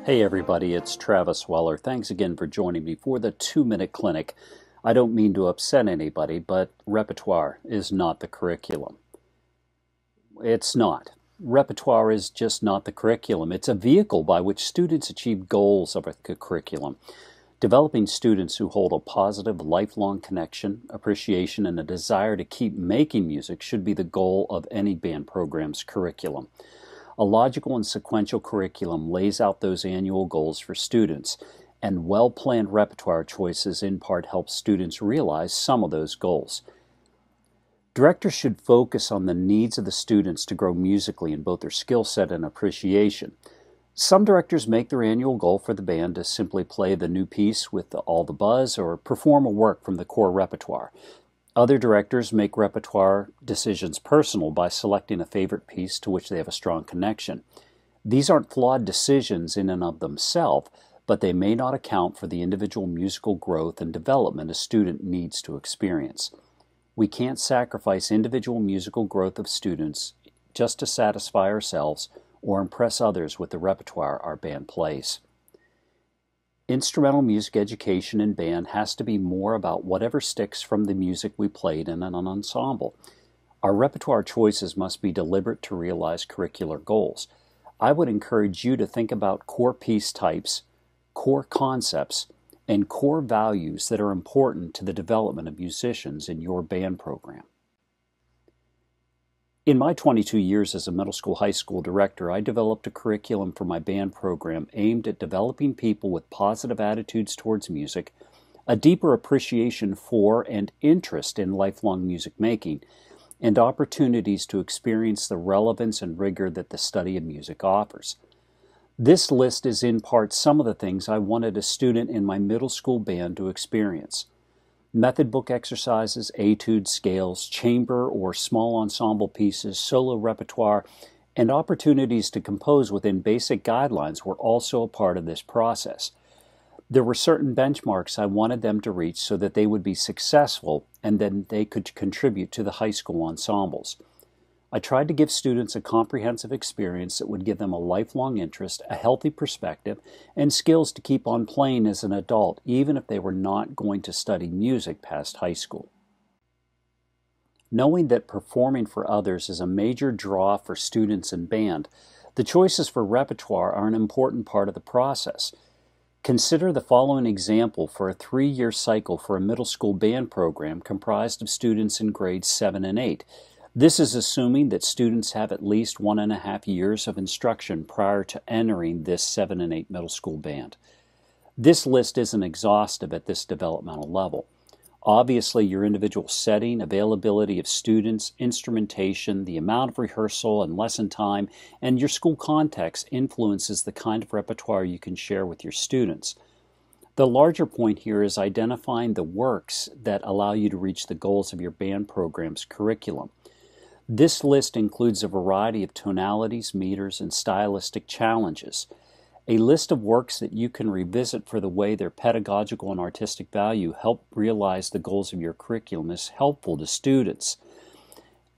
Hey everybody, it's Travis Weller. Thanks again for joining me for the 2-Minute Clinic. I don't mean to upset anybody, but repertoire is not the curriculum. It's not. Repertoire is just not the curriculum. It's a vehicle by which students achieve goals of a curriculum. Developing students who hold a positive, lifelong connection, appreciation, and a desire to keep making music should be the goal of any band program's curriculum. A logical and sequential curriculum lays out those annual goals for students, and well-planned repertoire choices in part help students realize some of those goals. Directors should focus on the needs of the students to grow musically in both their skill set and appreciation. Some directors make their annual goal for the band to simply play the new piece with all the buzz or perform a work from the core repertoire. Other directors make repertoire decisions personal by selecting a favorite piece to which they have a strong connection. These aren't flawed decisions in and of themselves, but they may not account for the individual musical growth and development a student needs to experience. We can't sacrifice individual musical growth of students just to satisfy ourselves or impress others with the repertoire our band plays. Instrumental music education in band has to be more about whatever sticks from the music we played in an ensemble. Our repertoire choices must be deliberate to realize curricular goals. I would encourage you to think about core piece types, core concepts, and core values that are important to the development of musicians in your band program. In my 22 years as a middle school, high school director, I developed a curriculum for my band program aimed at developing people with positive attitudes towards music, a deeper appreciation for and interest in lifelong music making, and opportunities to experience the relevance and rigor that the study of music offers. This list is in part some of the things I wanted a student in my middle school band to experience. Method book exercises, etudes, scales, chamber or small ensemble pieces, solo repertoire, and opportunities to compose within basic guidelines were also a part of this process. There were certain benchmarks I wanted them to reach so that they would be successful and then they could contribute to the high school ensembles. I tried to give students a comprehensive experience that would give them a lifelong interest, a healthy perspective, and skills to keep on playing as an adult, even if they were not going to study music past high school. Knowing that performing for others is a major draw for students in band, the choices for repertoire are an important part of the process. Consider the following example for a 3-year cycle for a middle school band program comprised of students in grades 7 and 8. This is assuming that students have at least 1.5 years of instruction prior to entering this 7 and 8 middle school band. This list isn't exhaustive at this developmental level. Obviously, your individual setting, availability of students, instrumentation, the amount of rehearsal and lesson time, and your school context influences the kind of repertoire you can share with your students. The larger point here is identifying the works that allow you to reach the goals of your band program's curriculum. This list includes a variety of tonalities, meters, and stylistic challenges. A list of works that you can revisit for the way their pedagogical and artistic value help realize the goals of your curriculum is helpful to students.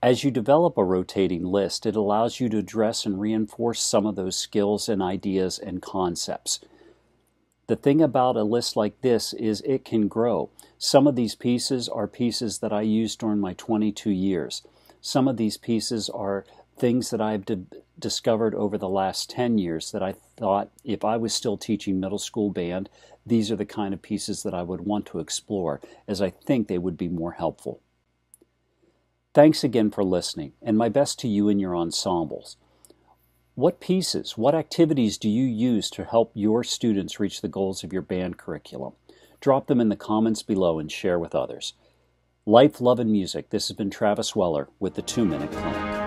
As you develop a rotating list, it allows you to address and reinforce some of those skills and ideas and concepts. The thing about a list like this is it can grow. Some of these pieces are pieces that I used during my 22 years. Some of these pieces are things that I've discovered over the last 10 years that I thought if I was still teaching middle school band, these are the kind of pieces that I would want to explore, as I think they would be more helpful. Thanks again for listening, and my best to you and your ensembles. What pieces, what activities do you use to help your students reach the goals of your band curriculum? Drop them in the comments below and share with others. Life, love, and music. This has been Travis Weller with the 2-Minute Clinic.